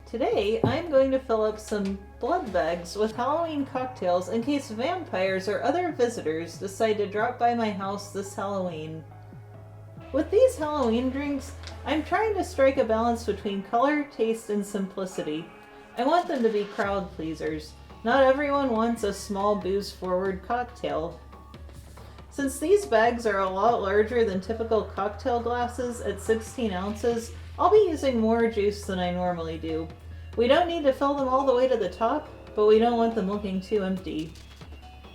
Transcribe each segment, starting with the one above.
Today, I'm going to fill up some blood bags with Halloween cocktails in case vampires or other visitors decide to drop by my house this Halloween. With these Halloween drinks, I'm trying to strike a balance between color, taste, and simplicity. I want them to be crowd pleasers. Not everyone wants a small booze-forward cocktail. Since these bags are a lot larger than typical cocktail glasses at 16 ounces, I'll be using more juice than I normally do. We don't need to fill them all the way to the top, but we don't want them looking too empty.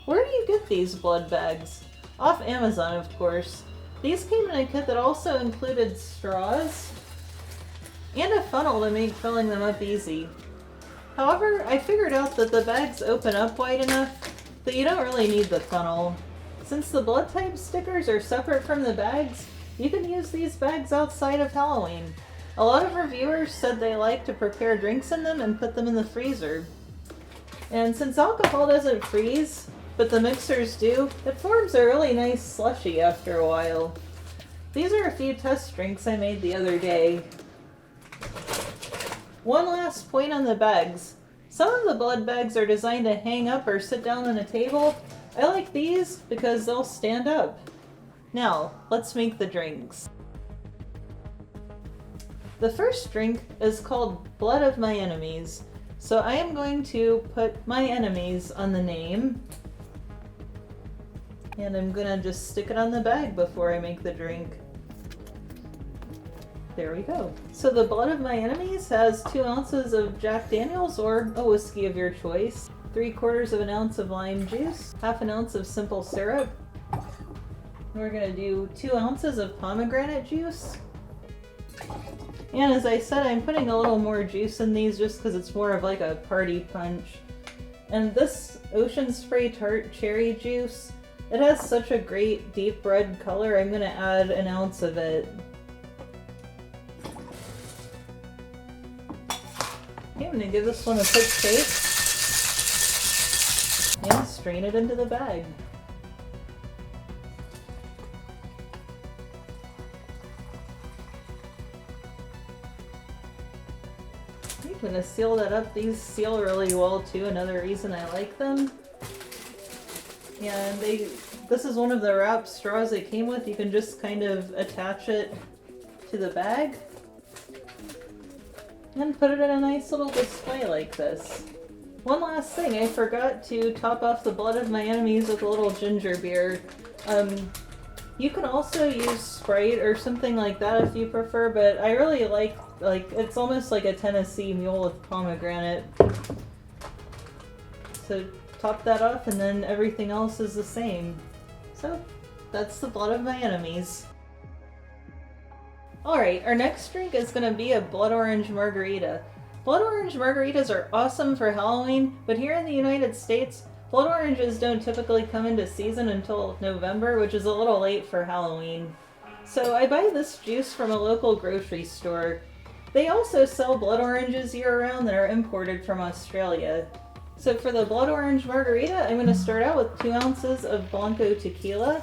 Where do you get these blood bags? Off Amazon, of course. These came in a kit that also included straws and a funnel to make filling them up easy. However, I figured out that the bags open up wide enough that you don't really need the funnel. Since the blood type stickers are separate from the bags, you can use these bags outside of Halloween. A lot of reviewers said they like to prepare drinks in them and put them in the freezer. And since alcohol doesn't freeze, but the mixers do, it forms a really nice slushy after a while. These are a few test drinks I made the other day. One last point on the bags. Some of the blood bags are designed to hang up or sit down on a table. I like these because they'll stand up. Now, let's make the drinks. The first drink is called Blood of My Enemies. So I am going to put my enemies on the name. And I'm gonna just stick it on the bag before I make the drink. There we go. So the Blood of My Enemies has 2 ounces of Jack Daniels or a whiskey of your choice, 3/4 of an ounce of lime juice, 1/2 ounce of simple syrup. We're gonna do 2 ounces of pomegranate juice. And as I said, I'm putting a little more juice in these just because it's more of like a party punch. And this Ocean Spray Tart cherry juice, it has such a great deep red color, I'm gonna add 1 ounce of it. Okay, I'm gonna give this one a quick shake. And strain it into the bag. I'm gonna seal that up. These seal really well too, another reason I like them. And this is one of the wrap straws they came with. You can just kind of attach it to the bag and put it in a nice little display like this. One last thing, I forgot to top off the Blood of My Enemies with a little ginger beer. You can also use Sprite or something like that if you prefer, but I really like it's almost like a Tennessee Mule with pomegranate. So top that off and then everything else is the same. So that's the Blood of My Enemies. Alright, our next drink is going to be a Blood Orange Margarita. Blood Orange Margaritas are awesome for Halloween, but here in the United States, blood oranges don't typically come into season until November, which is a little late for Halloween. So I buy this juice from a local grocery store. They also sell blood oranges year-round that are imported from Australia. So for the Blood Orange Margarita, I'm going to start out with 2 ounces of blanco tequila,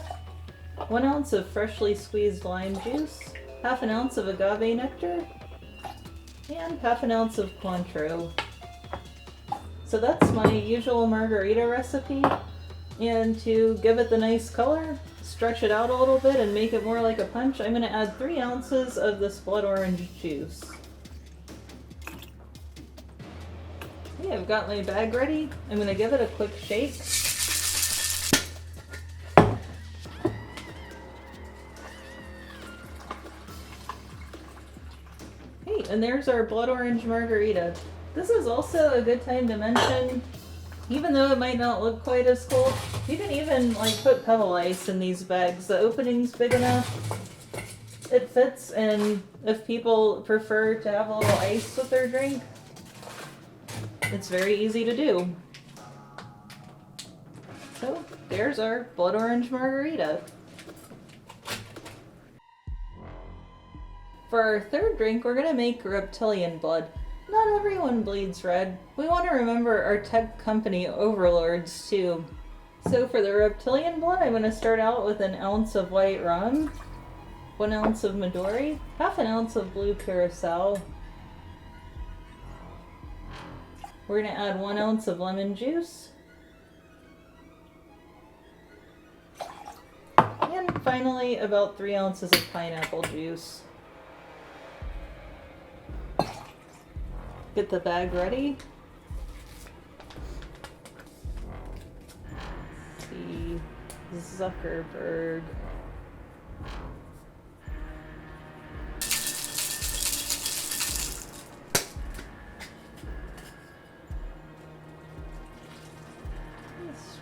1 ounce of freshly squeezed lime juice, 1/2 ounce of agave nectar, and 1/2 ounce of Cointreau. So that's my usual margarita recipe. And to give it the nice color, stretch it out a little bit and make it more like a punch, I'm going to add 3 ounces of this blood orange juice. Okay, I've got my bag ready. I'm going to give it a quick shake. Hey, and there's our Blood Orange Margarita. This is also a good time to mention, even though it might not look quite as cold, you can even put pebble ice in these bags. The opening's big enough, it fits, and if people prefer to have a little ice with their drink, it's very easy to do. So there's our Blood Orange Margarita. For our third drink, we're going to make Reptilian Blood. Not everyone bleeds red. We want to remember our tech company overlords too. So for the Reptilian Blood, I'm going to start out with 1 ounce of white rum, 1 ounce of Midori, 1/2 ounce of blue curacao, We're going to add 1 ounce of lemon juice. And finally, about 3 ounces of pineapple juice. Get the bag ready. Let's see, Zuckerberg.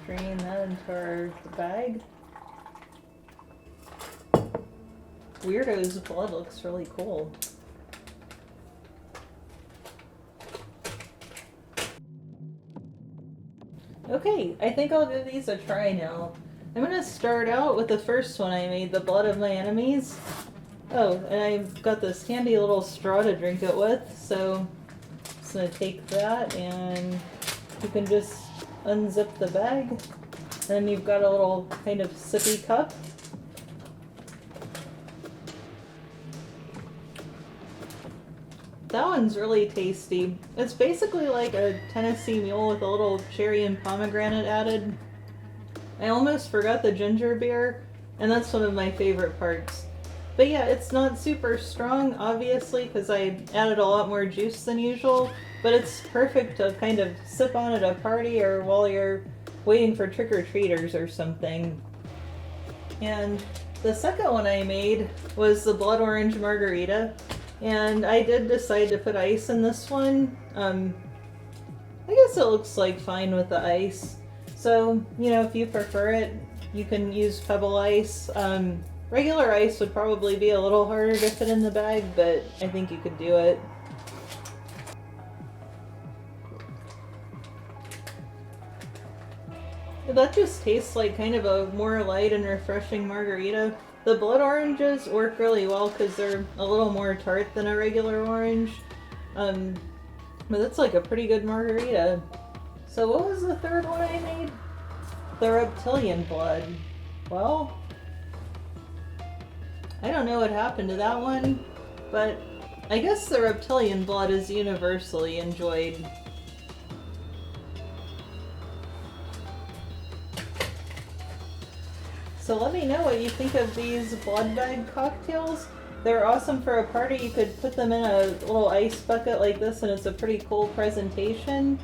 Strain that into our bag. Weirdo's blood looks really cool. Okay, I think I'll give these a try now. I'm gonna start out with the first one I made, the blood of my enemies. Oh, and I've got this handy little straw to drink it with, so I'm just gonna take that and you can just unzip the bag. Then you've got a little kind of sippy cup. That one's really tasty. It's basically like a Tennessee mule with a little cherry and pomegranate added. I almost forgot the ginger beer, and that's one of my favorite parts. But yeah, it's not super strong, obviously, because I added a lot more juice than usual, but it's perfect to kind of sip on at a party or while you're waiting for trick-or-treaters or something. And the second one I made was the blood orange margarita. And I did decide to put ice in this one. I guess it looks like fine with the ice. So, you know, if you prefer it, you can use pebble ice. Regular ice would probably be a little harder to fit in the bag, but I think you could do it. That just tastes like kind of a more light and refreshing margarita. The blood oranges work really well because they're a little more tart than a regular orange. But it's like a pretty good margarita. So what was the third one I made? The Reptilian Blood. Well, I don't know what happened to that one, but I guess the Reptilian Blood is universally enjoyed. So let me know what you think of these blood bag cocktails. They're awesome for a party. You could put them in a little ice bucket like this and it's a pretty cool presentation.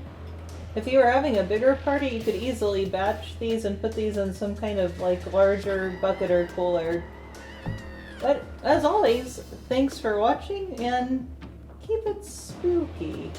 If you were having a bigger party, you could easily batch these and put these in some kind of like larger bucket or cooler. But as always, thanks for watching and keep it spooky.